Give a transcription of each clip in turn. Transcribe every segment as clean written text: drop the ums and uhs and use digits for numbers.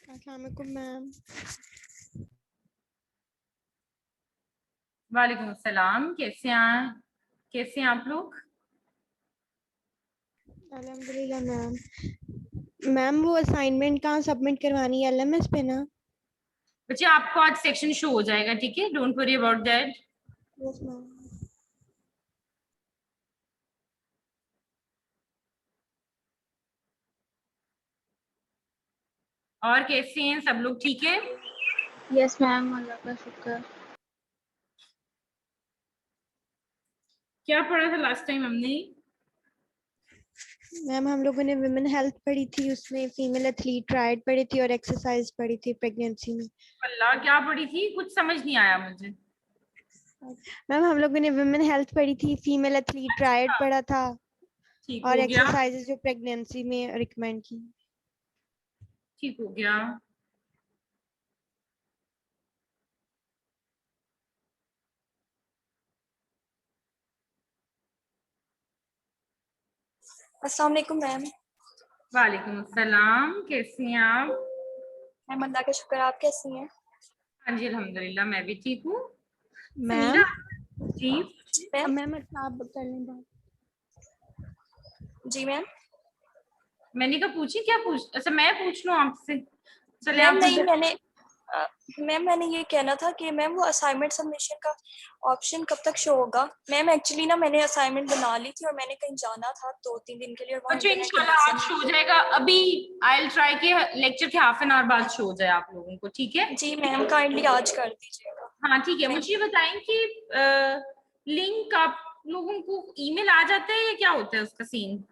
अस्सलाम वालेकुम मैम। वालेकुम अस्सलाम। कैसे हैं आप लोग? अल्हम्दुलिल्लाह मैम। मैम वो असाइनमेंट कहाँ सबमिट करवानी है, एलएमएस पे ना? बच्चे आपको आज सेक्शन शो हो जाएगा, ठीक है, don't worry about that. Yes ma'am. और कैसे हैं सब लोग, ठीक है? यस मैम, अल्लाह का शुक्र। क्या पढ़ा था लास्ट टाइम हमने? मैम हम लोगों ने वुमेन हेल्थ पढ़ी थी, उसमें फीमेल एथलीट राइट पढ़ी थी और एक्सरसाइज पढ़ी थी प्रेगनेंसी में। अल्लाह, क्या पढ़ी थी? कुछ समझ नहीं आया मुझे। मैम हम लोगों ने वुमेन हेल्थ पढ़ी थी, फीमेल एथलीट राइट अच्छा, पढ़ा था ठीक और हो गया। एक्सरसाइजेज जो प्रेगनेंसी में रिकमेंड की। ठीक हो गया। अस्सलाम वालेकुम मैम। वालेकुम अस्सलाम। कैसी हैं आप? मैम अल्लाह का शुक्र, आप कैसी हैं? हाँ जी, अल्हम्दुलिल्लाह, मैं भी ठीक हूँ। मैम समीना जी। मैम मैम अच्छा आप कर लें बात। जी मैम। मैंने कहा पूछी, क्या पूछ, अच्छा मैं पूछ लूँ आपसे? चले मैम आप नहीं, मुझे। मैंने ये कहना था कि मैम वो असाइनमेंट सबमिशन का ऑप्शन कब तक शो होगा? मैम एक्चुअली ना मैंने असाइनमेंट बना ली थी और मैंने कहीं जाना था 2-3 दिन के लिए और वहाँ बच्चों इंटरनेट इंशाल्लाह कनेक्शन आज नहीं शो हो था। जाएगा। अभी आई विल ट्राई के लेक्चर के हाफ एन आवर बाद शो हो जाए आप लोगों को, ठीक है? जी मैम, काइंडली आज कर दीजिएगा। हाँ ठीक है। थैंक मुझे ये बताएं कि लिंक आप लोगों को ईमेल आ जाता है या क्या होता है उसका सीन?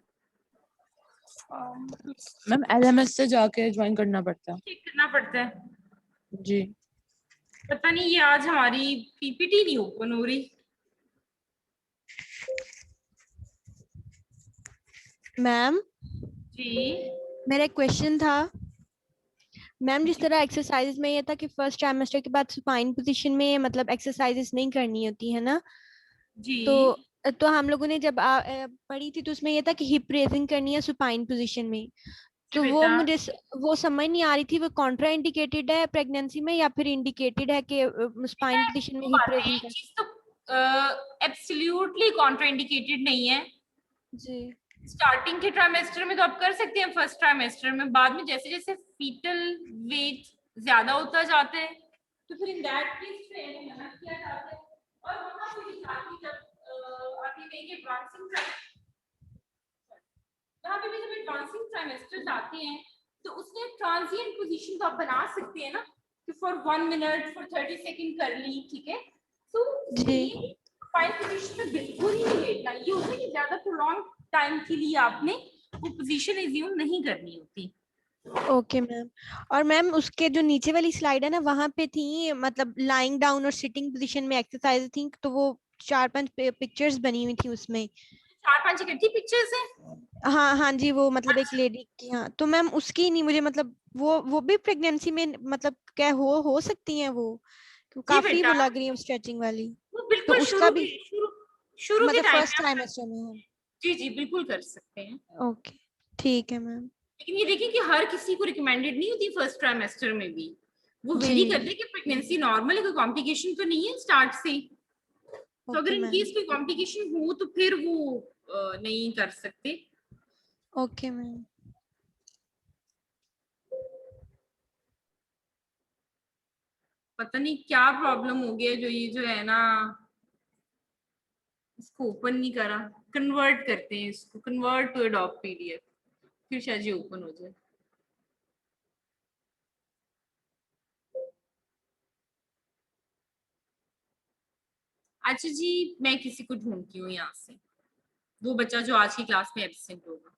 यू। मैम एलएमएस से जाके ज्वाइन करना पड़ता है। चेक करना पड़ता है। जी पता नहीं, ये आज हमारी पीपीटी नहीं ओपन हो रही। मैम जी मेरा एक क्वेश्चन था। मैम जिस तरह एक्सरसाइजेज में ये था कि फर्स्ट ट्राइमेस्टर के बाद सुपाइन पोजीशन में मतलब एक्सरसाइजेज नहीं करनी होती है ना, जी तो हम लोगों ने जब पढ़ी थी तो उसमें ये था कि हिप रेजिंग करनी है सुपाइन पोजीशन में। जी तो वो बेटा। मुझे वो समझ नहीं आ रही थी, वो कॉन्ट्रा इंडिकेटेड है प्रेगनेंसी में या फिर इंडिकेटेड है कि बेटा स्पाइन पोजीशन में दो हिप बातें, रेजिंग एक कर। चीज तो एब्सोल्युटली कॉन्ट्राइंडिकेटेड नहीं है। जी स्टार्टिंग के ट्राइमेस्टर में तो आप कर सकते हैं, फर्स्ट ट्राइमेस्टर में। बाद में जैसे जैसे फीटल वेट ज्यादा होता जाता है तो फिर इन दैट केस ट्रेनिंग मना किया जाता है। और वहां पे भी साथ ही जब आप ये कहेंगे एडवांसिंग, वहां पे भी जब एडवांसिंग ट्राइमेस्टर आते हैं तो उसमें ट्रांजिएंट पोजीशन तो आप बना सकते हैं ना, कि फॉर 1 मिनट फॉर 30 सेकेंड कर ली, ठीक है। तो जी ये फाइव पोजीशन में बिल्कुल ही नहीं लेटना। ये होता है कि ज्यादा प्रोलॉन्ग टाइम के लिए आपने वो पोजीशन एज्यूम नहीं करनी होती। Okay ma'am. और मैम उसके जो नीचे वाली स्लाइड है ना, वहां पे थी मतलब लाइंग डाउन और सिटिंग पोजीशन में एक्सरसाइज थी, तो वो 4-5 पिक्चर्स बनी हुई थी उसमें। 4-5 इकट्ठी पिक्चर्स है। हाँ हाँ जी, वो मतलब एक अच्छा, लेडी की। हाँ तो मैम उसकी नहीं मुझे मतलब वो भी प्रेगनेंसी में मतलब क्या हो सकती हैं वो? जी काफी बेटा, वो लग रही है स्ट्रेचिंग वाली। वो तो बिल्कुल उसका भी शुरू के मतलब टाइम फर्स्ट में आप ट्राइमेस्टर में है? जी जी बिल्कुल कर सकते हैं। ओके ठीक है मैम। लेकिन ये देखिए कि हर किसी को रिकमेंडेड नहीं होती फर्स्ट ट्राइमेस्टर में भी। वो जी वेरी करते हैं कि प्रेगनेंसी नॉर्मल है, कोई कॉम्प्लिकेशन तो नहीं है स्टार्ट से। तो अगर ओके इन मैम। केस कोई कॉम्प्लिकेशन हो तो फिर वो नहीं कर सकते। Okay ma'am. पता नहीं क्या प्रॉब्लम हो गया, जो ये जो है ना इसको ओपन नहीं करा। कन्वर्ट करते हैं इसको, कन्वर्ट टू अडोब पीडीएफ, फिर शायद ये ओपन हो जाए। अच्छा जी, मैं किसी को ढूंढती हूँ यहाँ से, वो बच्चा जो आज की क्लास में एब्सेंट होगा।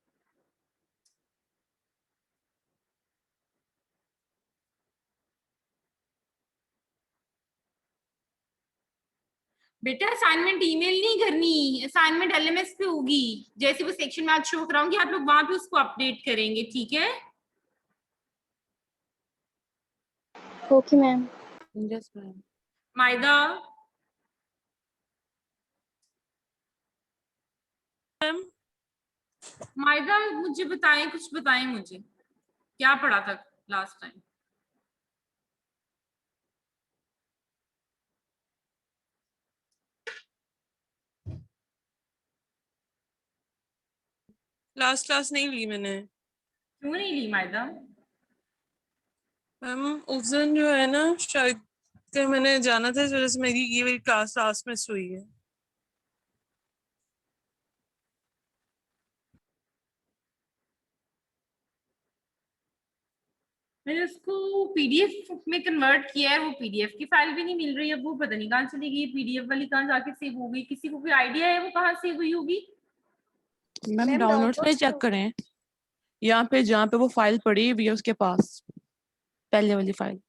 बेटा असाइनमेंट ईमेल नहीं करनी, असाइनमेंट एलएमएस पे होगी। जैसे वो सेक्शन में आज शो कराऊंगी आप लोग वहां पे उसको अपडेट करेंगे, ठीक है? Okay ma'am. Yes ma'am. Maida, Maida मुझे बताएं, कुछ बताएं मुझे, क्या पढ़ा था लास्ट टाइम? लास्ट क्लास नहीं ली मैंने क्यों नहीं ली मायदा? मैम। उस दिन जो है ना, शायद कि मैंने जाना था, इस वजह से मेरी ये वाली क्लास लास्ट मिस हुई है। मैंने उसको पीडीएफ में कन्वर्ट किया है, वो पीडीएफ की फाइल भी नहीं मिल रही है, वो पता नहीं कहाँ चली गई, पीडीएफ वाली कहाँ जाके सेव हो गई, किसी को कोई आइडिया है वो कहाँ सेव हुई होगी? मैम मैम डाउनलोड्स में डाउनलोड्स चेक करें, यहाँ पे जहाँ पे वो फाइल पड़ी हुई है उसके पास, पहले वाली फाइल।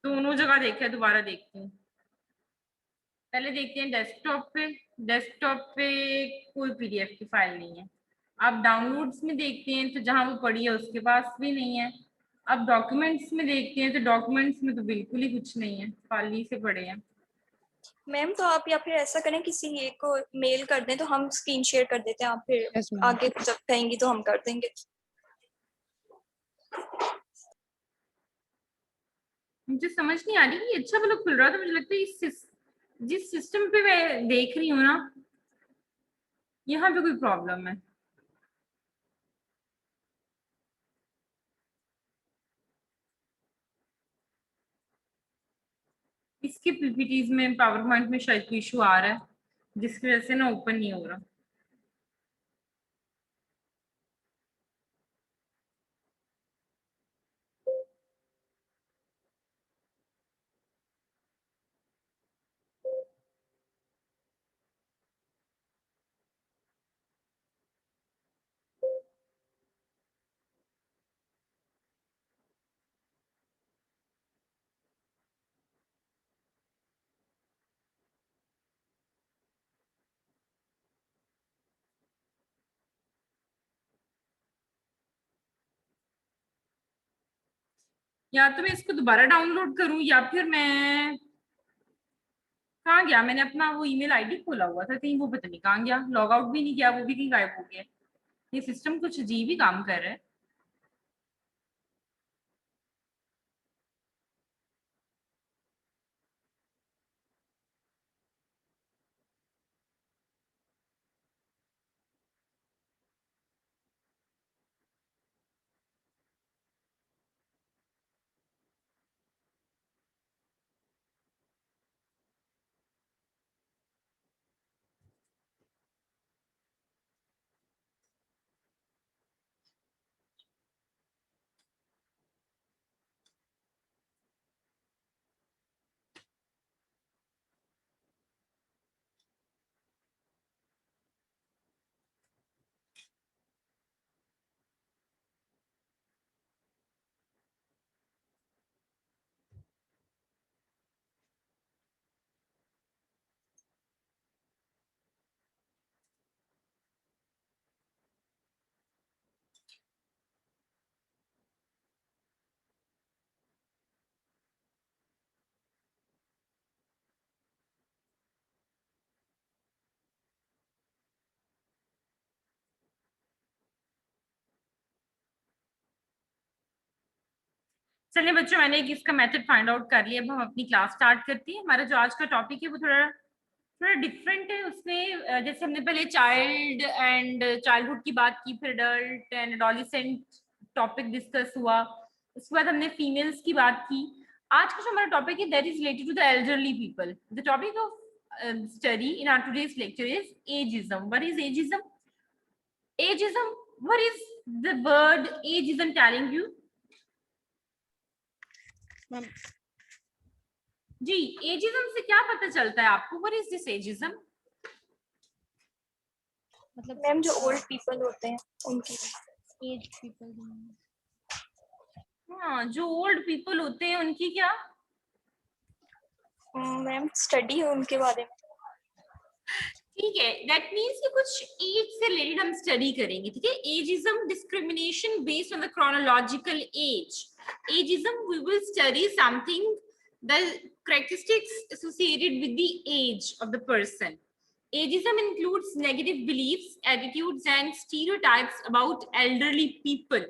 दोनों जगह देखा है, दोबारा देखती हूँ। पहले देखते हैं डेस्कटॉप पे। डेस्कटॉप पे कोई पीडीएफ की फाइल नहीं है। अब डाउनलोड्स में देखते हैं तो जहां वो पड़ी है उसके पास भी नहीं है। अब डॉक्यूमेंट्स में देखते हैं तो डॉक्यूमेंट्स में तो बिल्कुल ही कुछ नहीं है, खाली से पड़े हैं। मैम तो आप या फिर ऐसा करें, किसी एक को मेल कर दें तो हम स्क्रीन शेयर कर देते हैं, आप फिर यस मैम। आगे जब कहेंगी तो हम कर देंगे। मुझे समझ नहीं आ रही कि अच्छा वाला खुल रहा था, मुझे लगता है जिस सिस्टम पे मैं देख रही हूँ ना, यहाँ पे कोई प्रॉब्लम है। इसके पीपीटीज में, पावर पॉइंट में शायद कोई इशू आ रहा है, जिसकी वजह से ना ओपन नहीं हो रहा। या तो मैं इसको दोबारा डाउनलोड करूं, या फिर मैं, कहाँ गया, मैंने अपना वो ईमेल आईडी खोला हुआ था कहीं, वो पता नहीं कहाँ गया, लॉग आउट भी नहीं किया, वो भी कहीं गायब हो गया। ये सिस्टम कुछ अजीब ही काम कर रहा है। चलिए बच्चों, मैंने एक इसका मेथड फाइंड आउट कर लिया। अब हम अपनी क्लास स्टार्ट करती है। हमारा जो आज का टॉपिक है वो थोड़ा थोड़ा डिफरेंट है। उसमें जैसे हमने पहले चाइल्ड एंड चाइल्डहुड की बात की, फिर adult and adolescent topic discuss हुआ, उसके बाद हमने फीमेल्स की बात की। आज का जो हमारा टॉपिक है that is related to the elderly people. The topic of study in our today's lecture is ageism. What is ageism? Ageism, what is the word ageism telling you? Ma'am जी, ageism से क्या पता चलता है आपको? What is this ageism? मतलब ma'am जो old people होते हैं उनकी। Age people. हाँ, जो ओल्ड पीपल होते हैं उनकी क्या? मैम स्टडी है उनके बारे में। ठीक है, दैट मीन्स कि कुछ एज से रिलेटेड हम स्टडी करेंगे। ठीक है, ageism discrimination based on the chronological age. Ageism we will study something, the characteristics associated with the age of the person. Ageism includes negative beliefs, attitudes and stereotypes about elderly people.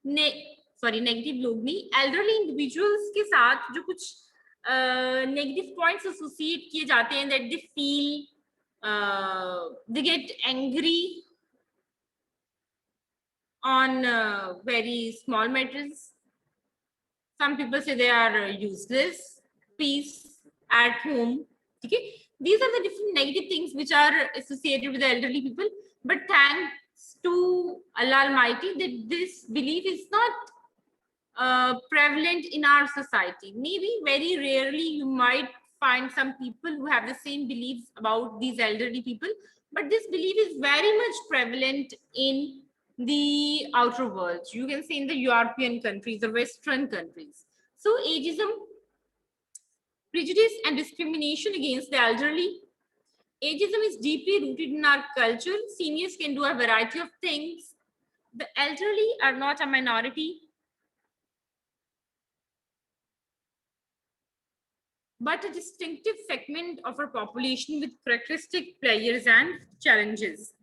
Negative लोग नहीं, elderly individuals के साथ जो कुछ negative points associate किए जाते हैं, that they feel they get angry, on very small matters. Some people say they are useless. Peace at home. Okay, these are the different negative things which are associated with the elderly people. But thanks to Allah Almighty, that this belief is not prevalent in our society. Maybe very rarely you might find some people who have the same beliefs about these elderly people, but this belief is very much prevalent in the outer world. You can say in the European countries or Western countries. So ageism, prejudice and discrimination against the elderly. Ageism is deeply rooted in our culture. Seniors can do a variety of things. The elderly are not a minority, but a distinctive segment of our population with characteristic pleasures and challenges.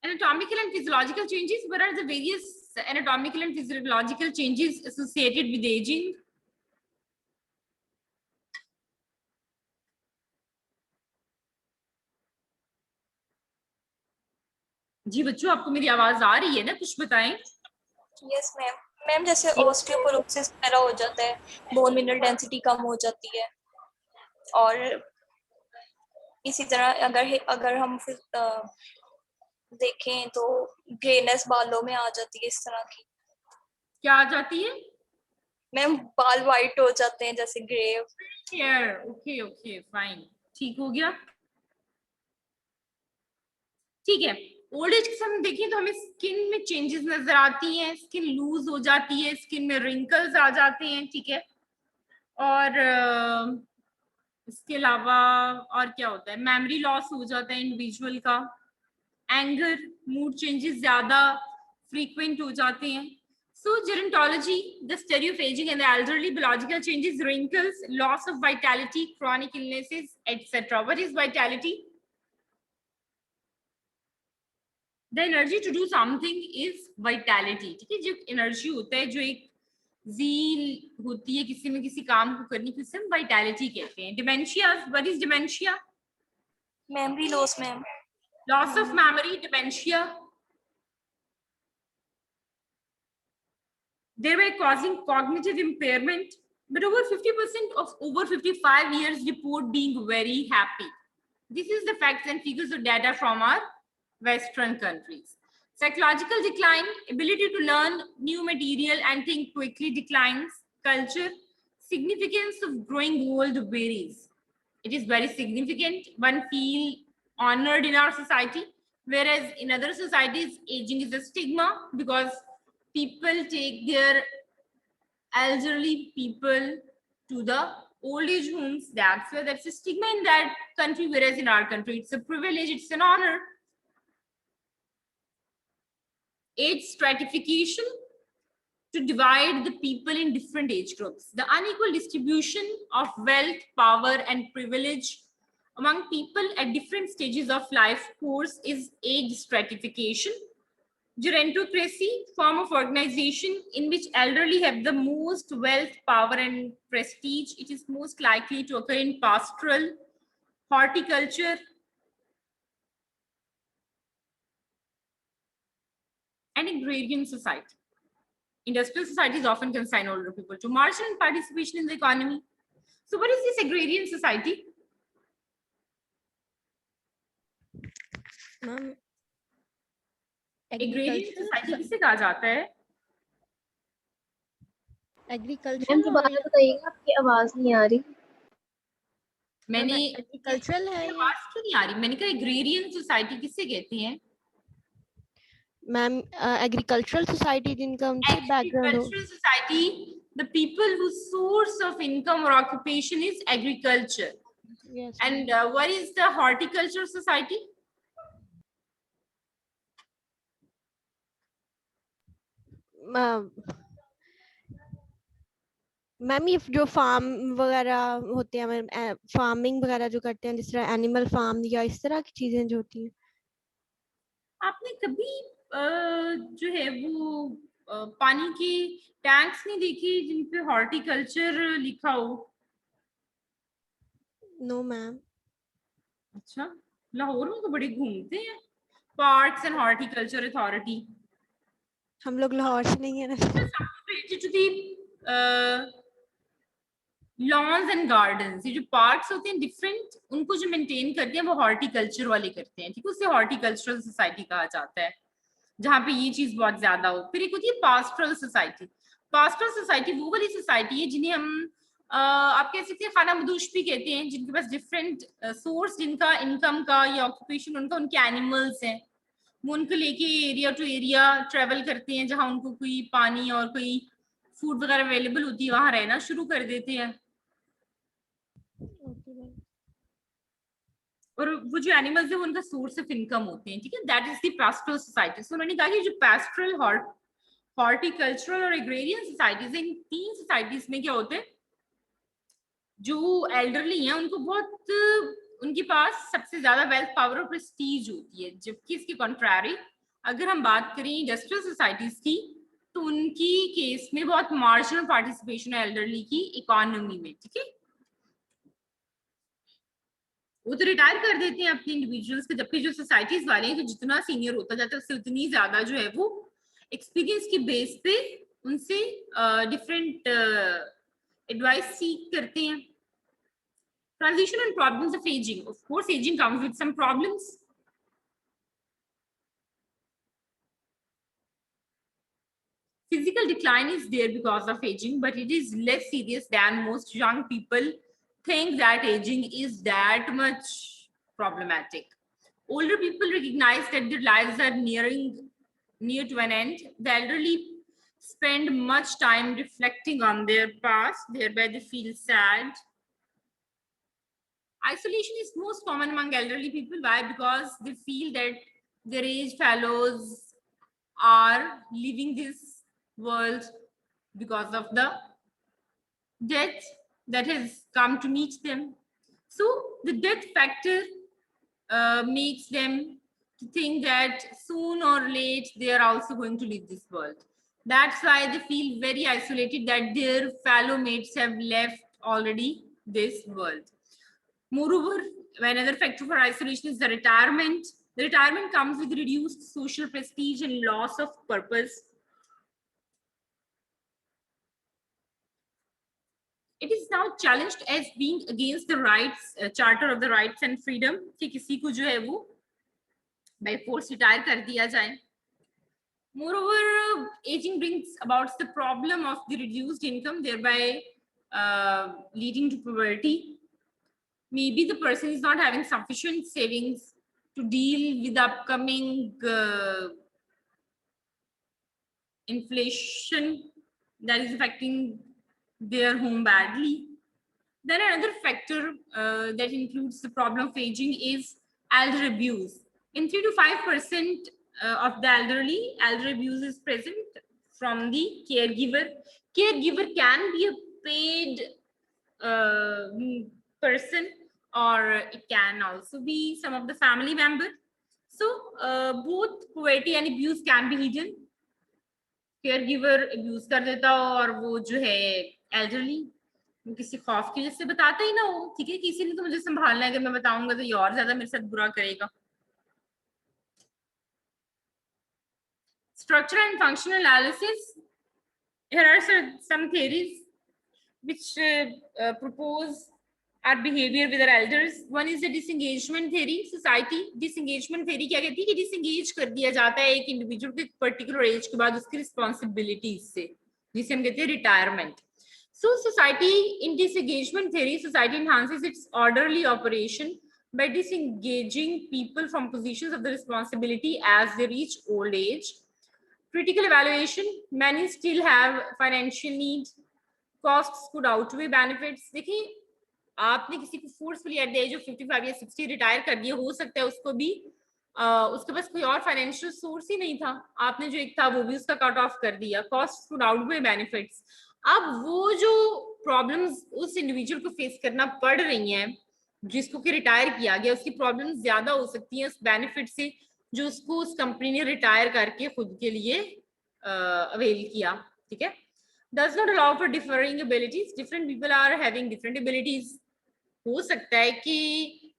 Anatomical and physiological changes. What are the various anatomical and physiological changes associated with aging? जी बच्चों, आपको मेरी आवाज आ रही है ना? कुछ बताएं। Yes ma'am. Ma'am जैसे ऑस्टियोपोरोसिस वगैरह हो जाता है, बोन मिनरल डेंसिटी कम हो जाती है, और इसी तरह अगर हम फिर देखें तो ग्रेनेस बालों में आ जाती है, इस तरह की। क्या आ जाती है? मैम बाल वाइट हो जाते हैं, जैसे grey hair. Okay okay fine, ठीक हो गया। ठीक है, ओल्ड एज के समय देखें तो हमें स्किन में चेंजेस नजर आती हैं, स्किन लूज हो जाती है, स्किन में रिंकल्स आ जाते हैं, ठीक है। और इसके अलावा और क्या होता है? मेमोरी लॉस हो जाता है इंडिविजुअल का, एंगर, मूड चेंजेस ज्यादा फ्रीक्वेंट हो जाते हैं। So gerontology, the study of aging and the elderly, biological changes, wrinkles, loss of vitality, chronic illnesses, etc. What is vitality? The energy to do something is vitality. ठीक है, जो energy होता है, जो एक ज़ील होती है किसी में किसी काम को करने की, उसे हम vitality कहते हैं। Dementia, what is dementia? Memory loss ma'am. Loss of memory, dementia. Thereby causing cognitive impairment. But over 50% of over 55 years report being very happy. This is the facts and figures of data from our Western countries. Psychological decline, ability to learn new material and think quickly declines. Culture, significance of growing old varies. It is very significant. One feel honored in our society, whereas in other societies, aging is a stigma because people take their elderly people to the old age homes. That's why that's a stigma in that country, whereas in our country, it's a privilege, it's an honor. Age stratification, to divide the people in different age groups. The unequal distribution of wealth, power, and privilege among people at different stages of life course is age stratification. Gerontocracy, form of organization in which elderly have the most wealth, power, and prestige. It is most likely to occur in pastoral, horticulture, and agrarian society. Industrial societies often consign older people to marginal participation in the economy. So what is this agrarian society? Ma'am Agrarian society किसे कहा जाता है? Agriculture. Ma'am दोबारा बताइएगा, आपकी आवाज नहीं आ रही। मैंने एग्रीकल्चरल है। आवाज क्यों नहीं आ रही? मैंने कहा agrarian society किसे कहते हैं? मैम एग्रीकल्चरल सोसाइटी जिनका उनसे बैकग्राउंड हो। Agricultural society, the people whose source of income or occupation is agriculture. Yes. And what is the horticulture society? Ma'am ये जो फार्म वगैरह होते हैं, फार्मिंग वगैरह जो करते हैं, जिस तरह एनिमल फार्म या इस तरह की चीजें जो होती हैं। आपने कभी जो है वो पानी की टैंक्स नहीं देखी जिन पे हॉर्टिकल्चर लिखा हो? No ma'am. अच्छा, लाहौर में तो बड़े घूमते हैं। पार्क्स एंड हॉर्टिकल्चर अथॉरिटी, हम लोग लाहौर से नहीं है ना। related to the loans and gardens, ये जो पार्क्स होते हैं डिफरेंट, उनको जो मेंटेन करते हैं वो हॉर्टिकल्चर वाले करते हैं, ठीक है, उसे हॉर्टिकल्चरल सोसाइटी कहा जाता है, जहाँ पे ये चीज बहुत ज्यादा हो। फिर एक होती है पास्टरल सोसाइटी। पास्टरल सोसाइटी वो वाली सोसाइटी है जिन्हें हम आप कह सकते हैं खाना बदोश भी कहते हैं, जिनके पास डिफरेंट सोर्स, जिनका इनकम का या ऑक्यूपेशन उनका, उनके एनिमल्स हैं, वो उनको लेके एरिया टू एरिया ट्रेवल करते हैं, जहाँ उनको कोई पानी और कोई फूड वगैरह अवेलेबल होती है वहां रहना शुरू कर देते हैं। और वो जो एनिमल्स है वो उनका सोर्स ऑफ इनकम होते हैं, ठीक है, that is the pastoral society. So उन्होंने कहा कि जो पास्टरल, हॉर्टिकल्चरल और एग्रेरियन सोसाइटीज, इन तीन सोसाइटीज में क्या होते हैं, जो एल्डरली हैं उनको बहुत, उनके पास सबसे ज्यादा वेल्थ, पावर और प्रेस्टीज होती है, जबकि इसके कॉन्ट्रारी अगर हम बात करें इंडस्ट्रियल सोसाइटीज की, तो उनकी केस में बहुत मार्जिनल पार्टिसिपेशन है एल्डरली की इकोनॉमी में, ठीक है। वो तो रिटायर कर देते हैं अपने इंडिविजुअल्स के, जबकि जो सोसाइटीज वाले हैं, तो जितना सीनियर होता जाता है उससे उतनी ज्यादा जो है वो एक्सपीरियंस के बेस पे उनसे डिफरेंट एडवाइस सीख करते हैं। Transition and problems of ageing, of course ageing comes with some problems. Physical decline is there because of aging, but it is less serious than most young people think that aging is that much problematic. Older people recognize that their lives are near to an end. The elderly spend much time reflecting on their past, thereby they feel sad. Isolation is most common among elderly people. Why? Because they feel that their age fellows are leaving this world because of the death that has come to meet them. So the death factor makes them to think that soon or late they are also going to leave this world. That's why they feel very isolated, that their fellow mates have left already this world. Moreover, another factor for isolation is the retirement. The retirement comes with reduced social prestige and loss of purpose. It is now challenged as being against the rights, charter of the rights and freedom, कि किसी को जो है वो by force retire कर दिया जाए. Moreover, aging brings about the problem of the reduced income, thereby leading to poverty. Maybe the person is not having sufficient savings to deal with the upcoming inflation that is affecting their home badly. Then another factor that includes the problem of aging is elder abuse. In 3 to 5% of the elderly, elder abuse is present from the caregiver. Caregiver can be a paid person, or it can also be some of the family member. So both poverty and abuse can be hidden. Caregiver abuse कर देता हो और वो जो है elderly वो किसी खौफ की वजह से बताता ही ना हो, ठीक है, किसी ने तो मुझे संभालना है, अगर मैं बताऊंगा तो ये और ज्यादा मेरे साथ बुरा करेगा. Structure and functional analysis. Here are some theories which propose our behavior with our elders. One is the disengagement theory. Society disengagement theory क्या कहती है कि disengage कर दिया जाता है एक individual को एक particular age के बाद उसकी responsibilities से, जिसे हम कहते हैं retirement. So society, in disengagement theory, society enhances its orderly operation by disengaging people from positions of the responsibility as they reach old age. Critical evaluation. Many still have financial needs. Costs could outweigh benefits. देखिए, आपने किसी को forcefully at the age of 55 या 60 retire कर दिया, हो सकता है उसको भी उसके पास कोई और फाइनेंशियल सोर्स ही नहीं था, आपने जो एक था वो भी उसका कट ऑफ कर दिया. Costs could outweigh benefits. अब वो जो प्रॉब्लम्स उस इंडिविजुअल को फेस करना पड़ रही हैं, जिसको कि रिटायर किया गया, उसकी प्रॉब्लम्स ज्यादा हो सकती हैं उस बेनिफिट से जो उसको उस कंपनी ने रिटायर करके खुद के लिए अवेल किया, ठीक है. Does not allow for differing abilities. Different people are having different abilities. हो सकता है कि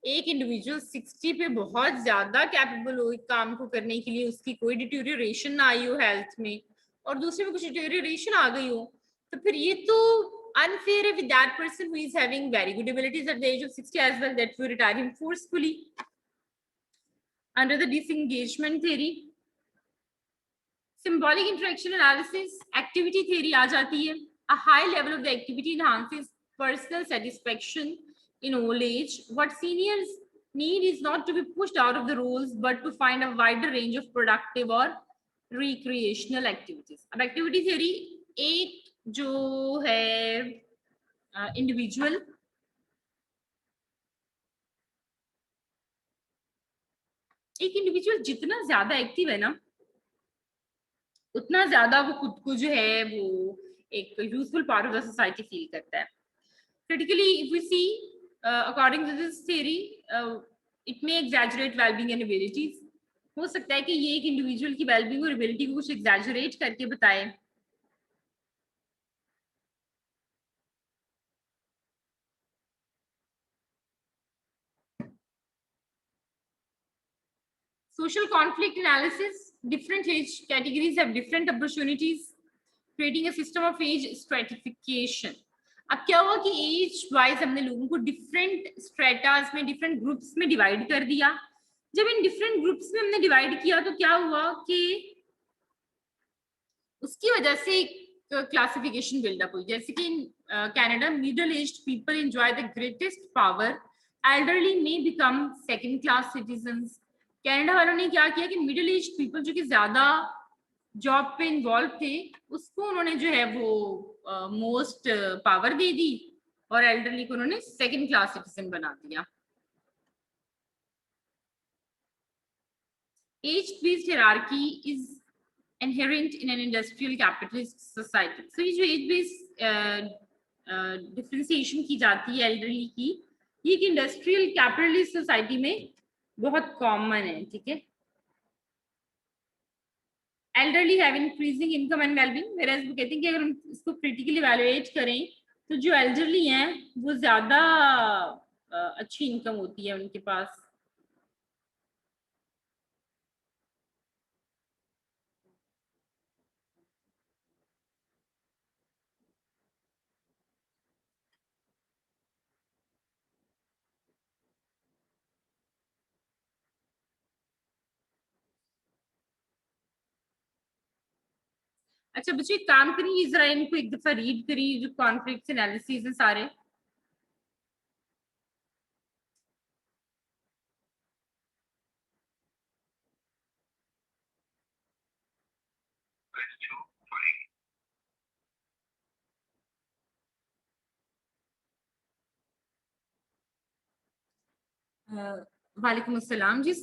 एक इंडिविजुअल 60 पे बहुत ज्यादा कैपेबल हो काम को करने के लिए, उसकी कोई डिटेरियोरेशन ना आई हो हेल्थ में, और दूसरे में कुछ डिटेरियोरेशन आ गई हो, तो फिर ये तो unfair है with that person who is having very good abilities at the age of 60 as well, that we retire him forcefully under the disengagement theory. Symbolic interaction analysis, activity theory आ जाती है. A high level of the activity enhances personal satisfaction in old age. What seniors need is not to be pushed out of the roles, but to find a wider range of productive or recreational activities. अब activity theory एक जो है individual जितना ज्यादा active है ना, उतना ज्यादा वो खुद को जो है वो एक useful part of the society feel करता है. Critically if we see according to this theory, it may exaggerate wellbeing and abilities. हो सकता है कि ये एक इंडिविजुअल की वेलबींग और एबिलिटी को कुछ एग्जैजरेट करके बताए. Social conflict analysis, different age categories have different opportunities, creating a system of age stratification. अब क्या हुआ कि एज वाइज हमने लोगों को डिफरेंट स्ट्रेटास में, डिफरेंट ग्रुप्स में डिवाइड कर दिया. जब इन डिफरेंट ग्रुप्स में हमने डिवाइड किया तो क्या हुआ कि उसकी वजह से क्लासिफिकेशन बिल्डअप हुई. जैसे कि in Canada middle aged people enjoy the greatest power, elderly may become second class citizens. Canada वालों ने क्या किया कि मिडिल एज पीपल जो कि ज्यादा जॉब पे इन्वॉल्व थे, उसको उन्होंने जो है वो मोस्ट पावर दे दी, और एल्डरली को उन्होंने सेकंड क्लास सिटीजन बना दिया. Age based hierarchy is inherent in an industrial capitalist society. So ये जो एज बेस्ड डिफरेंशिएशन की जाती है एल्डरली की, ये एक इंडस्ट्रियल कैपिटलिस्ट सोसाइटी में बहुत कॉमन है. ठीक है, elderly have increasing income and well-being, whereas वो कहते हैं कि अगर हम इसको critically evaluate करें तो जो elderly हैं वो ज्यादा अच्छी इनकम होती है उनके पास. अच्छा बच्चों एक काम करिए, जरा इनको एक दफा रीड करिए जो कॉन्फ्लिक्ट एनालिसिस है सारे. वालेकुम अस्सलाम जी.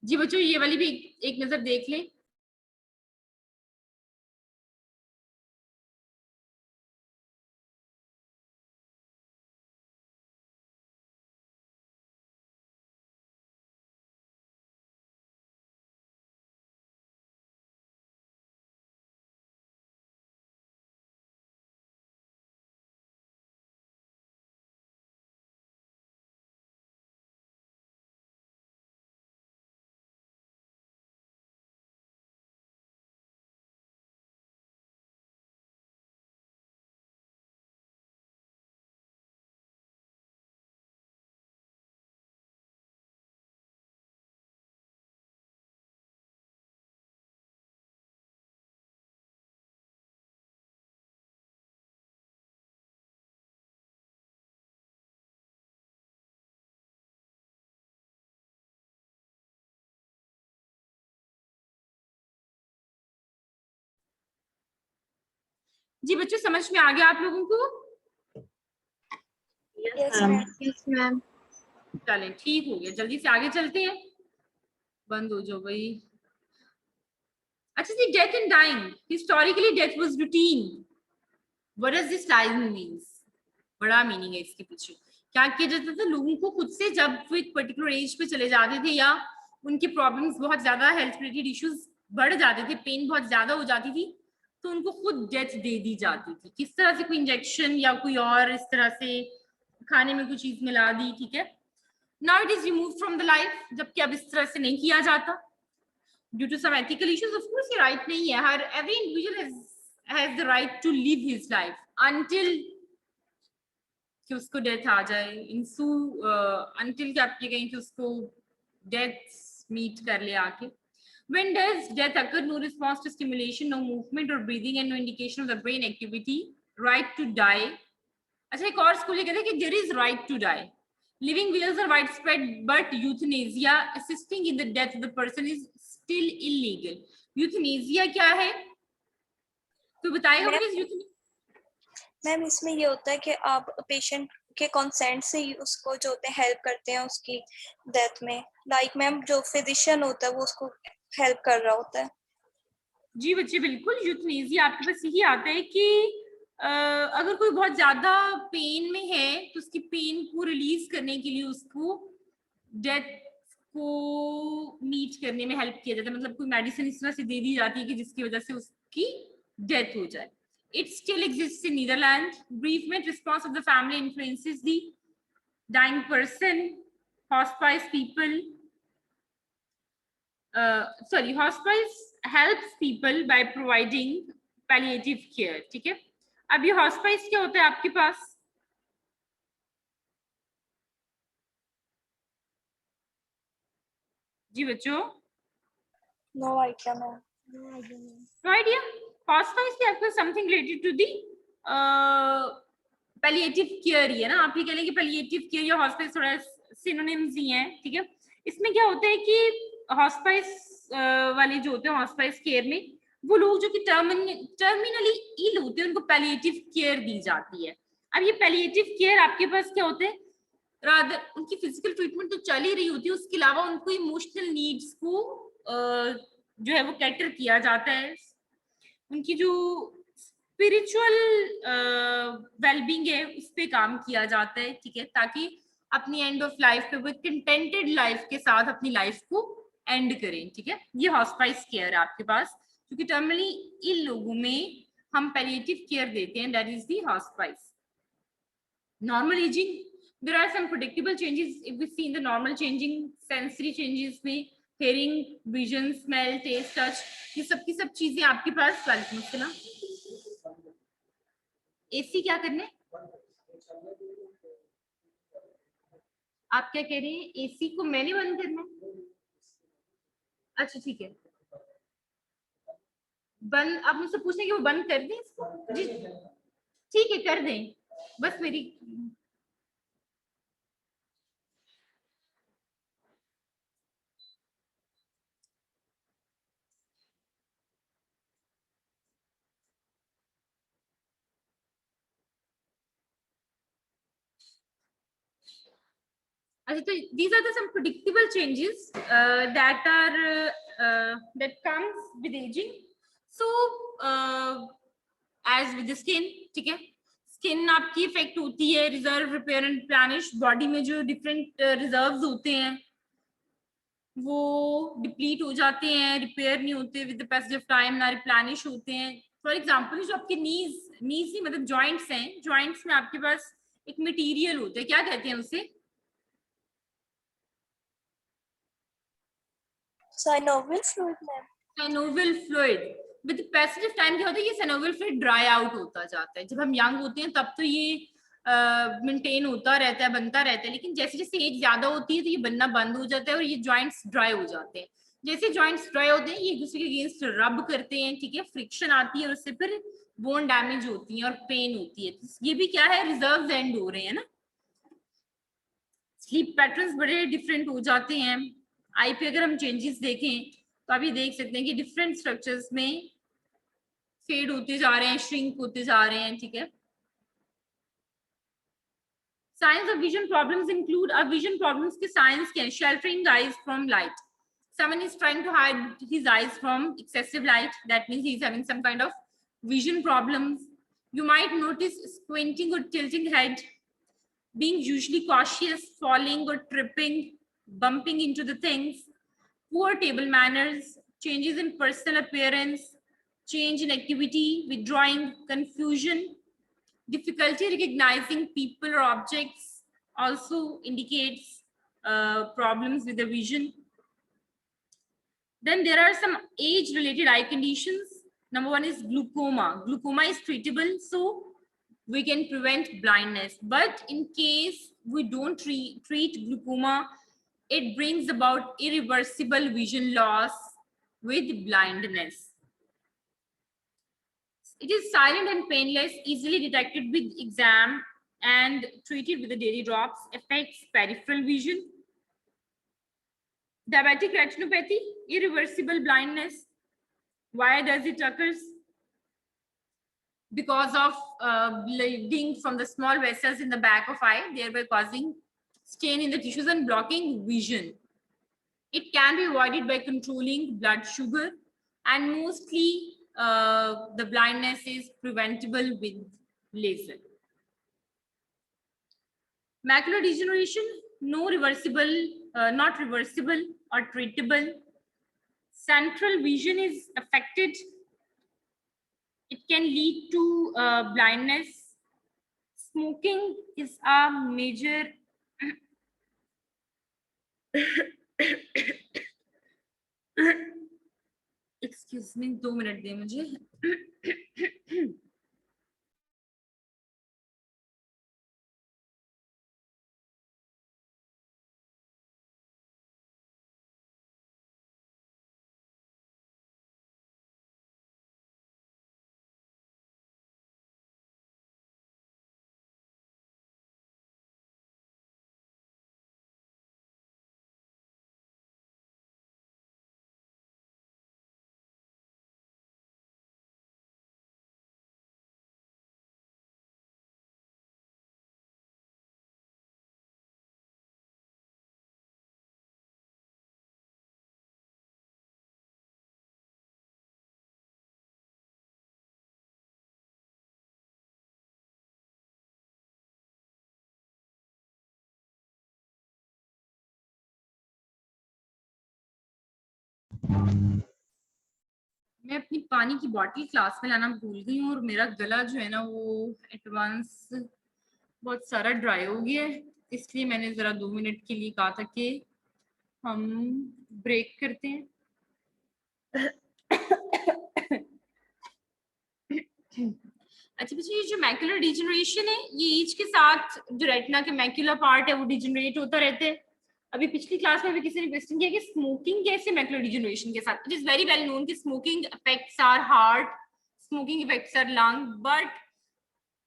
जी बच्चों ये वाली भी एक नजर देख लें. जी बच्चों समझ में आ गया आप लोगों को? Yes ma'am. Yes ma'am. चलें ठीक हो गया, जल्दी से आगे चलते हैं। बंद हो जाओ भाई। अच्छा जी, death and dying, historically death was routine, what does this line means? बड़ा मीनिंग है इसके पीछे। क्या किया जाता था लोगों को खुद से, जब वो एक पर्टिकुलर एज पे चले जाते थे या उनकी प्रॉब्लम्स बहुत ज्यादा, हेल्थ रिलेटेड इश्यूज बढ़ जाते थे, पेन बहुत ज्यादा हो जाती थी, तो उनको खुद डेथ दे दी जाती थी। किस तरह से? कोई इंजेक्शन या कोई और इस तरह से खाने में कोई चीज मिला दी, ठीक है। Now it is remove from the life, जबकि अब इस तरह से नहीं किया जाता due to some ethical issues. Of course ये राइट नहीं है, हर every individual has the right to live his life until कि उसको डेथ आ जाए, इंसू अनटिल क्या आपके कहीं कि उसको डेथ मीट कर ले आके। When does death occur? No response to stimulation, no movement or breathing, and no indication of the brain activity. Right to die. अच्छा, एक और स्कूल ये कहते हैं कि there is right to die. Living wills are widespread, but euthanasia, assisting in the death of the person, is still illegal. Euthanasia क्या है? तो बताएगा प्लीज euthanasia? मैम इसमें ये होता है कि आप पेशेंट के कंसेंट से ही उसको जो होते हैं हेल्प करते हैं उसकी डेथ में। लाइक मैम जो फिजिशियन होता है वो उसको हेल्प कर रहा होता है। जी बच्चे बिल्कुल, यूथनेसिया आपके पास यही आता है कि अगर कोई बहुत ज्यादा पेन में है तो उसकी पेन को रिलीज करने के लिए उसको डेथ को मीट करने में हेल्प किया जाता है। मतलब कोई मेडिसिन इस तरह से दे दी जाती है कि जिसकी वजह से उसकी डेथ हो जाए। It still exists in Netherlands. Bereavement response of the family influences the dying person. Hospice people, hospice helps people by providing palliative care. ठीक है, अब ये hospice क्या होता है आपके पास? जी बच्चों, no idea ma'am. no idea. Hospice भी आपको something related to the palliative care ही है ना। आप ये कह लें कि palliative care या hospice थोड़ा synonyms ही हैं, ठीक है। इसमें क्या होता है कि hospice वाले जो होते हैं hospice care में, वो लोग जो कि टर्मिनली इल होते हैं उनको palliative care दी जाती है। अब ये palliative care आपके पास क्या होते हैं? रादर उनकी फिजिकल ट्रीटमेंट तो चल ही रही होती है, उसके अलावा उनको इमोशनल नीड्स को जो है वो कैटर किया जाता है। उनकी जो स्पिरिचुअल वेलबींग है उस पे काम किया जाता है, ठीक है, ताकि अपनी एंड ऑफ लाइफ पे वो कंटेंटेड लाइफ के साथ अपनी लाइफ को एंड करें, ठीक है। ये हॉस्पाइस केयर है आपके पास, क्योंकि टर्मिनली इन लोगों में हम पैलिएटिव केयर देते हैं, that is the hospice. Normal ageing, there are some predictable changes if we see in the normal changing sensory changes में hearing, vision, smell, taste, touch, ये सब की सब चीजें आपके पास। वालेकुम अस्सलाम। एसी क्या करने, आप क्या कह रहे हैं? एसी को मैंने बंद करना? अच्छा ठीक है, बंद। आप मुझसे पूछने कि वो बंद कर दें इसको? जी ठीक है, कर दें, बस मेरी अच्छा। तो these are the some predictable changes that comes with aging. So as with the skin, ठीक है, स्किन आपकी इफेक्ट होती है, reserve, repair and replenish. Body में जो डिफरेंट रिजर्व्स होते हैं वो डिप्लीट हो जाते हैं, रिपेयर नहीं होते with the passage of time, ना रिप्लेनिश होते हैं। फॉर एग्जांपल जो आपके नीज नहीं मतलब जॉइंट्स हैं, जॉइंट्स में आपके पास एक मटेरियल होता है, क्या कहते हैं उसे? Synovial fluid ma'am. Synovial fluid with the passage of time क्या होता है, ये साइनोवियल फ्लूइड ड्राई आउट होता जाता है। जब हम यंग होते हैं तब तो ये मेंटेन होता रहता है, बनता रहता है, लेकिन जैसे जैसे एज ज्यादा होती है तो ये बनना बंद हो जाता है और ये जॉइंट्स ड्राई हो जाते हैं। जैसे जॉइंट्स ड्राई होते हैं ये एक दूसरे के अगेंस्ट रब करते हैं, ठीक है, फ्रिक्शन आती है और उससे फिर बोन डैमेज होती है और पेन होती है। तो ये भी क्या है, रिजर्व एंड हो रहे हैं ना। स्लीप पैटर्न्स बड़े डिफरेंट हो जाते हैं। आई पे अगर हम चेंजेस देखें तो अभी देख सकते हैं कि डिफरेंट स्ट्रक्चर्स में फेड होते जा रहे हैं, श्रिंक होते जा रहे हैं, ठीक है। Signs of vision problems include vision problems के signs क्या हैं? Sheltering eyes from light. Someone is trying to hide his eyes from excessive light. That means he is having some kind of vision problems. You might notice squinting or tilting head, being usually cautious, falling or tripping, bumping into the things, poor table manners, changes in personal appearance, change in activity, withdrawing, confusion, difficulty recognizing people or objects also indicates problems with the vision. Then there are some age-related eye conditions. Number one is glaucoma. Glaucoma is treatable, so we can prevent blindness. But in case we don't treat glaucoma, it brings about irreversible vision loss with blindness. It is silent and painless, easily detected with exam and treated with the daily drops, affects peripheral vision. Diabetic retinopathy, irreversible blindness. Why does it occur? Because of bleeding from the small vessels in the back of eye, thereby causing stain in the tissues and blocking vision. It can be avoided by controlling blood sugar, and mostly the blindness is preventable with laser. Macular degeneration, no reversible, not reversible or treatable. Central vision is affected. It can lead to blindness. Smoking is a major excuse me, 2 minute दें मुझे। मैं अपनी पानी की बोतल class में लाना भूल गई हूँ और मेरा गला जो है ना वो एडवांस बहुत सारा ड्राई हो गया है, इसलिए मैंने जरा 2 मिनट के लिए कहा था कि हम ब्रेक करते हैं। अच्छा बच्चे, ये जो मैकुलर डिजेनरेशन है ये एज के साथ जो रेटिना के मैकुलर पार्ट है वो डिजेनरेट होता रहता है। अभी पिछली क्लास में भी किसी ने क्वेश्चन किया कि स्मोकिंग कैसे मैकुलर डिजेनरेशन के साथ। It is very well known कि smoking affects our heart, smoking affects our lung, but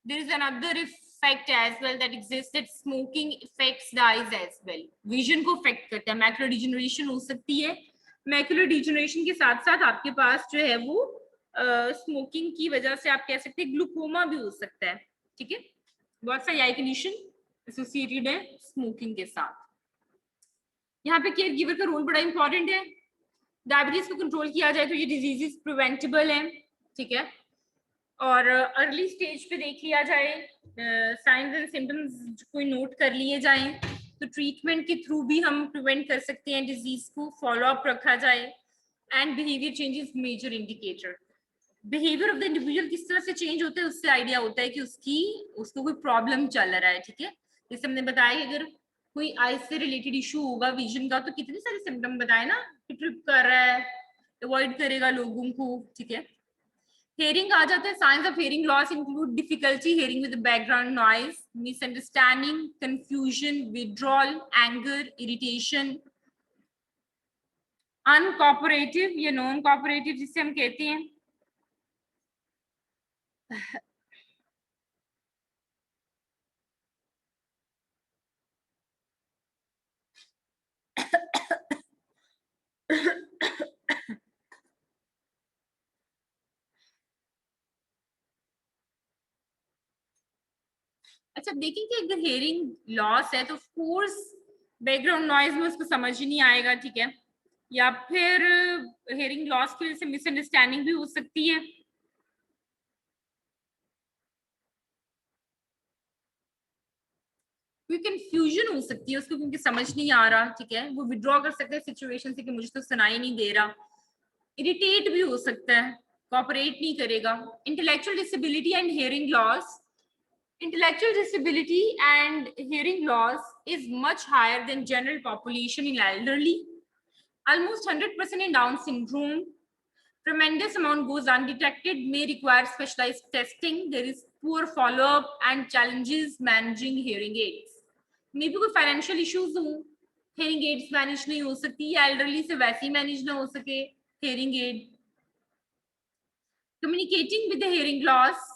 there is another effect as well that exist, that smoking affects the eyes as well. Vision को affect करता है, macular degeneration हो सकती है। Macular degeneration के साथ साथ आपके पास जो है वो स्मोकिंग की वजह से आप कह सकते हैं ग्लूकोमा भी हो सकता है, ठीक है। बहुत सारी आई कंडीशन एसोसिएटेड है स्मोकिंग के साथ। यहाँ पे केयर गिवर का रोल बड़ा इंपॉर्टेंट है। डायबिटीज को कंट्रोल किया जाए तो ये डिजीजेस प्रिवेंटेबल है, ठीक है। और अर्ली स्टेज पे देख लिया जाए, साइंस एंड सिम्टम्स कोई नोट कर लिए जाएं तो ट्रीटमेंट के थ्रू भी हम प्रिवेंट कर सकते हैं डिजीज को। फॉलो अप रखा जाए and behaviour changes major indicator. Behaviour of the individual किस तरह से चेंज होता है उससे आइडिया होता है कि उसको कोई प्रॉब्लम चल रहा है, ठीक है। जैसे हमने बताया कि अगर कोई आई से रिलेटेड इशू होगा विजन का तो कितने सारे सिम्टम बताए ना, ट्रिप कर रहा है, अवॉइड करेगा लोगों को, ठीक है। हेयरिंग आ जाता है। Science of hearing loss include difficulty hearing with background noise, misunderstanding, confusion, withdrawal, anger, irritation, uncooperative या नॉन कोऑपरेटिव जिसे हम कहते हैं। अच्छा देखें कि अगर हेयरिंग लॉस है तो ऑफ कोर्स बैकग्राउंड नॉइज में उसको समझ ही नहीं आएगा, ठीक है, या फिर हेयरिंग लॉस की वजह से मिसअंडरस्टैंडिंग भी हो सकती है। कोई कंफ्यूजन हो सकती है उसको क्योंकि समझ नहीं आ रहा, ठीक है, वो विड्रॉ कर सकता है सिचुएशन से कि मुझे तो सुनाई नहीं दे रहा, इरिटेट भी हो सकता है, कोऑपरेट नहीं करेगा। Intellectual disability and hearing loss, intellectual disability and hearing loss is much higher than general population in elderly, almost 100% in Down syndrome. Tremendous amount goes undetected, may require specialized testing. There is poor follow-up and challenges managing hearing aids. Maybe कोई financial issues हो, hearing aids manage नहीं हो सकती, या elderly से वैसे ही manage ना हो सके hearing aid. Communicating with the hearing loss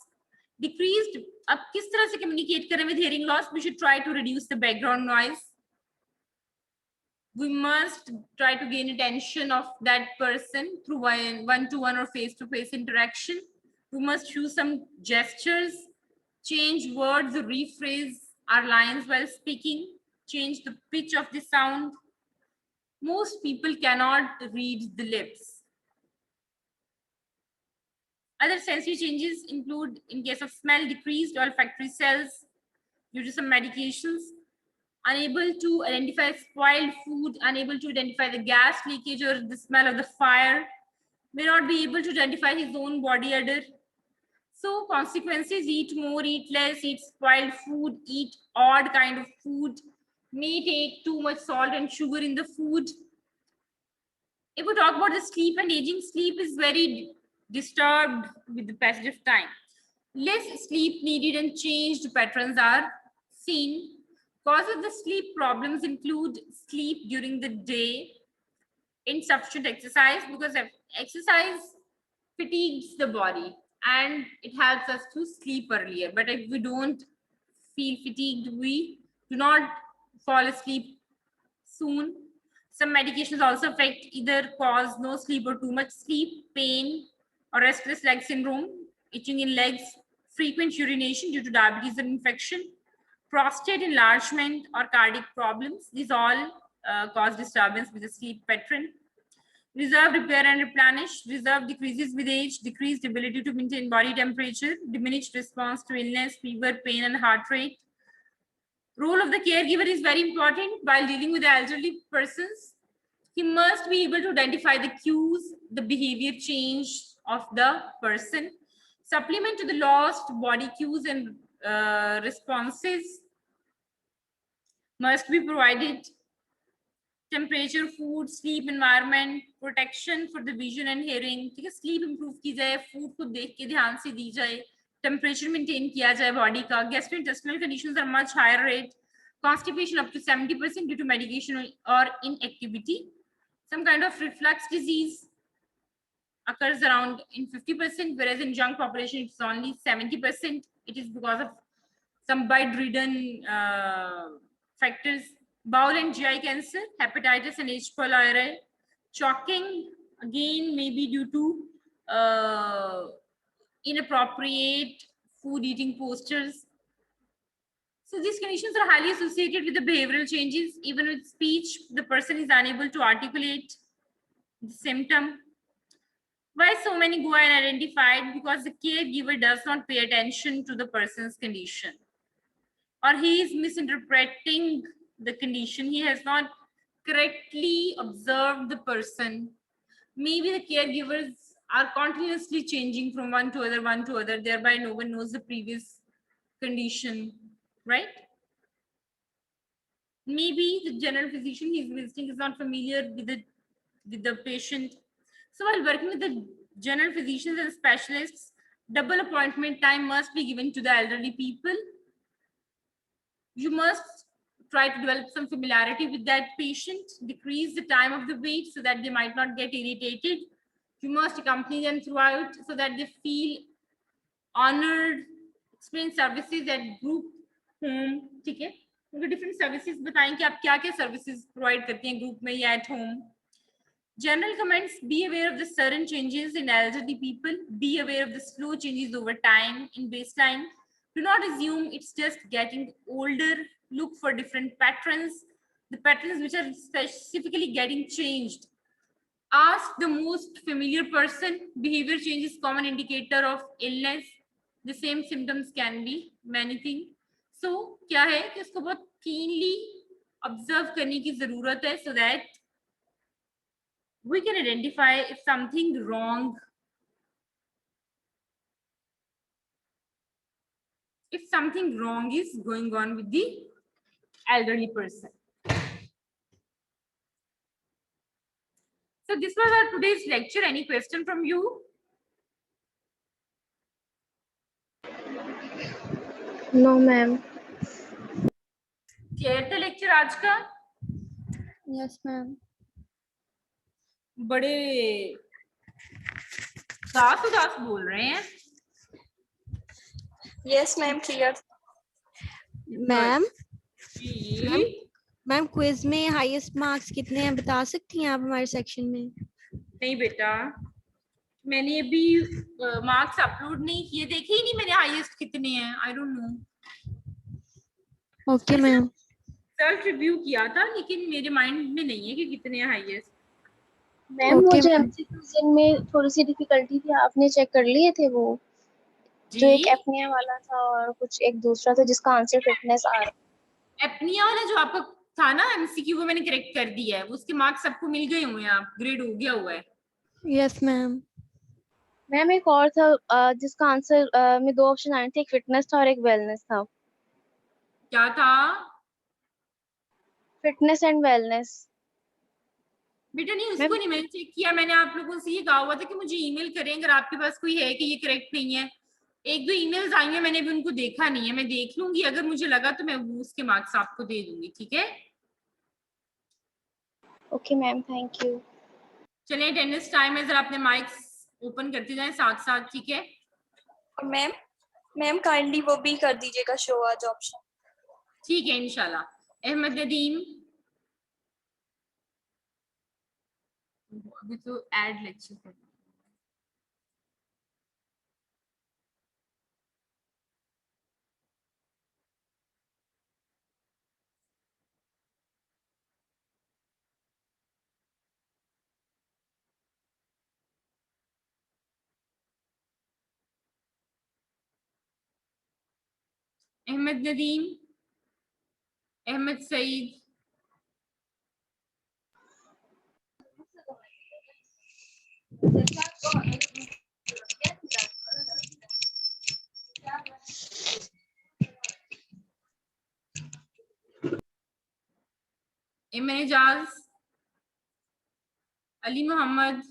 decreased. अब किस तरह से communicate करें with hearing loss? We should try to reduce the background noise. We must try to gain attention of that person through one-to-one or face-to-face interaction. We must use some gestures, change words, or rephrase our lines while speaking, change the pitch of the sound. Most people cannot read the lips. Other sensory changes include, in case of smell, decreased olfactory cells due to some medications, unable to identify spoiled food, unable to identify the gas leakage or the smell of the fire, may not be able to identify his own body odor. So consequences: eat more, eat less, eat spoiled food, eat odd kind of food, may take too much salt and sugar in the food. If we talk about the sleep and aging, sleep is very disturbed with the passage of time. Less sleep needed and changed patterns are seen. Causes of the sleep problems include sleep during the day, insufficient exercise, because exercise fatigues the body and it helps us to sleep earlier. But if we don't feel fatigued, we do not fall asleep soon. Some medications also affect, either cause no sleep or too much sleep, pain or restless leg syndrome, itching in legs, frequent urination due to diabetes or infection, prostate enlargement or cardiac problems. These all cause disturbance with the sleep pattern. Reserve repair and replenish. Reserve decreases with age, decreased ability to maintain body temperature, diminished response to illness, fever, pain, and heart rate. Role of the caregiver is very important while dealing with the elderly persons. He must be able to identify the cues, the behavior change of the person, supplement to the lost body cues and responses must be provided. Temperature, food, sleep environment, protection for the vision and hearing. ठीक है, sleep improve की जाए, food को देख के ध्यान से दी जाए, temperature maintain किया जाए body का. Gastrointestinal conditions are much higher rate. Constipation up to 70% due to medication or inactivity. Some kind of reflux disease occurs around in 50%, whereas in young population it's only 70%. It is because of some bedridden factors. Bowel and GI cancer, hepatitis and H. pylori, choking, again maybe due to inappropriate food eating postures. So these conditions are highly associated with the behavioral changes. Even with speech, the person is unable to articulate the symptom. Why so many go unidentified? Because the caregiver does not pay attention to the person's condition, or he is misinterpreting the condition. He has not correctly observed the person. Maybe the caregivers are continuously changing from one to other, thereby no one knows the previous condition, right? Maybe the general physician he is visiting is not familiar with the patient. So while working with the general physicians and specialists, double appointment time must be given to the elderly people. You must try to develop some familiarity with that patient, decrease the time of the wait so that they might not get irritated. You must accompany them throughout so that they feel honored. Explain services at group home, ठीक है, उनको different services बताएं कि आप क्या क्या services provide करते हैं group में या at home. General comments: be aware of the sudden changes in elderly people, be aware of the slow changes over time in baseline, Do not assume it's just getting older. Look for different patterns, the patterns which are specifically getting changed. Ask the most familiar person. Behavior change is common indicator of illness. The same symptoms can be many things. So क्या है कि उसको बहुत keenly observe करने की जरूरत है, so that we can identify if something wrong, if something wrong is going on with the elderly person. So this was our today's lecture. Any question from you? No ma'am. Clear था lecture आज का? Yes ma'am. बड़े उदास बोल रहे हैं. Yes ma'am, clear. Ma'am जी ma'am quiz में हाईएस्ट मार्क्स कितने हैं बता सकती हैं आप हमारे सेक्शन में? नहीं बेटा, मैंने अभी मार्क्स अपलोड नहीं किए, देखे ही नहीं मैंने हाईएस्ट कितने हैं. I don't know. Okay ma'am. Self review किया था लेकिन मेरे माइंड में नहीं है कि कितने हाईएस्ट। मैम वो Okay, जो ma'am. एमसीक्यूज जिनमें थोड़ी सी डिफिकल्टी थी आपने चेक कर लिए थे वो जो एक जी एपनिया वाला था और कुछ एक दूसरा था जिसका आंसर फिटनेस आ रहा एपनिया वाला जो आपका था ना एमसीक्यू वो मैंने करेक्ट कर दिया है, उसके मार्क्स सबको मिल गए हुए हैं, आप ग्रेड हो गया हुआ है। Yes ma'am. मैम एक और था जिसका आंसर में दो ऑप्शन आए थे, एक फिटनेस था और एक वेलनेस था। क्या था फिटनेस एंड वेलनेस। बेटा? नहीं उसको मैम नहीं मैंने चेक किया, मैंने आप लोगों से ये कहा हुआ था कि मुझे ईमेल करें अगर आपके पास कोई है कि ये करेक्ट नहीं है। एक दो ईमेल्स आई हैं, मैंने भी उनको देखा नहीं है, मैं देख लूंगी, अगर मुझे लगा तो मैं उसके मार्क्स आपको दे दूंगी, ठीक है? Okay ma'am, thank you. चलिए अटेंडेंस टाइम है, जरा अपने माइक्स ओपन करते जाएं साथ साथ, ठीक है? और मैम काइंडली वो भी कर दीजिएगा शो आज ऑप्शन। ठीक है इंशाल्लाह। अहमद नदीम, अभी तो ऐड लेक्चर कर अहमद नदीम, अहमद सईद, इमन एजाज, अली मोहम्मद।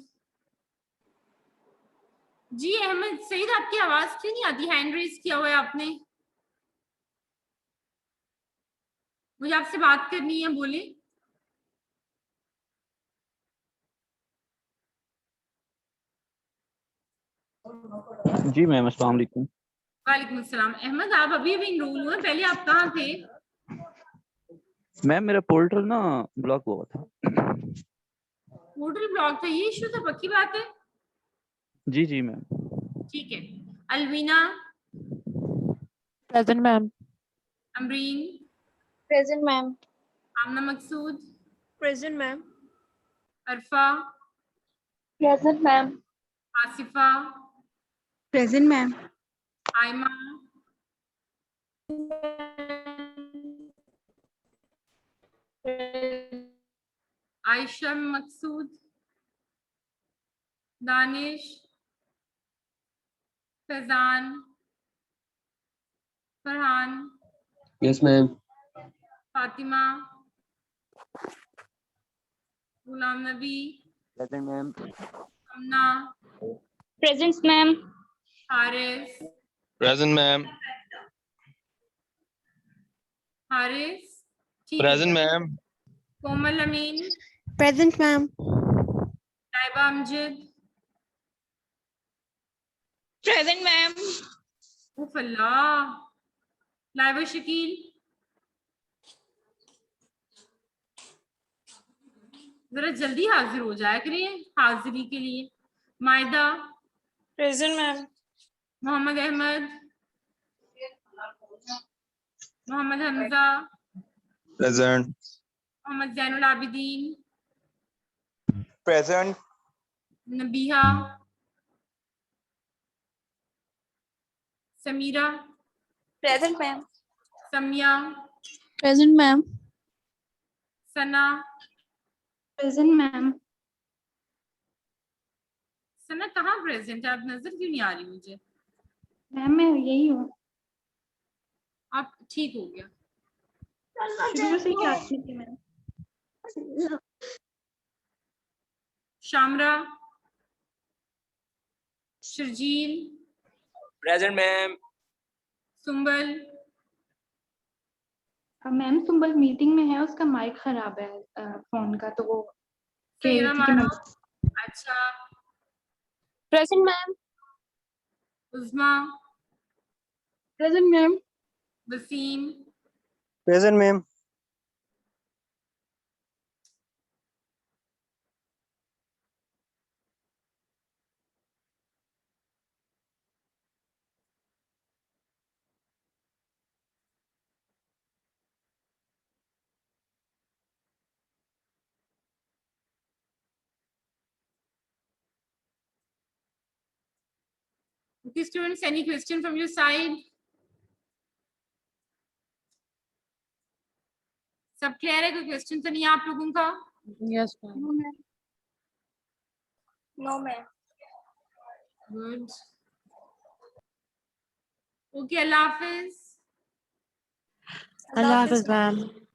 जी अहमद सईद, आपकी आवाज क्यों नहीं आती? हैंड रेज किया हुआ है आपने, मुझे आपसे बात करनी है, बोले। जी मैम, अस्सलाम वालेकुम। वालेकुम अस्सलाम। अहमद आप अभी अभी इनरोल हुए, पहले आप कहाँ थे? मैम मेरा पोर्टल ना ब्लॉक हुआ था। पोर्टल ब्लॉक था, ये इशू था, पक्की बात है? जी जी मैम। ठीक है। Alvina, present ma'am. Amreen, present ma'am. Amna Maqsood, present ma'am. Arfa, present ma'am. Asifa, present ma'am. Ayma, Ayesha Maqsood, Danish, Faizan, Farhan, yes ma'am. Fatima, Ghulam Nabi, present ma'am. Amna, present ma'am. Haris, present ma'am. Haris, ठीक है। Present ma'am. Komal Amin, present ma'am. Naiba Amjad, present ma'am. उफ अल्लाह, लाइबा शकील, जरा जल्दी हाजिर हो जाया करिए हाजिरी के लिए। Maida, present ma'am. Mohammad Ahmed, Mohammad Hamza, Present. Mohammad Zainul Abidin, Present. Nabiha, Samira, present ma'am. Samiya, Present, ma'am. Sana, Present, ma'am. Sana कहाँ प्रेजेंट है? आप नजर क्यों नहीं आ रही मुझे? मैम मैं यही हूँ, आप ठीक हो गया। शुरू से क्लास में थी ma'am. Shamra, Sharjeel, Present, ma'am. Sumbal, ma'am Sumbal meeting में है, उसका माइक खराब है फोन का, तो वो कह रही सैरा थी कि मारा, मैं। अच्छा, present ma'am. Uzma, present ma'am. Waseem, Present, ma'am. Okay, students, any question from your side? सब क्लियर है? कोई क्वेश्चन तो नहीं है आप लोगों का? Yes, ma'am. No ma'am. Good. Okay, Allah हाफिज। Allah Hafiz, ma'am.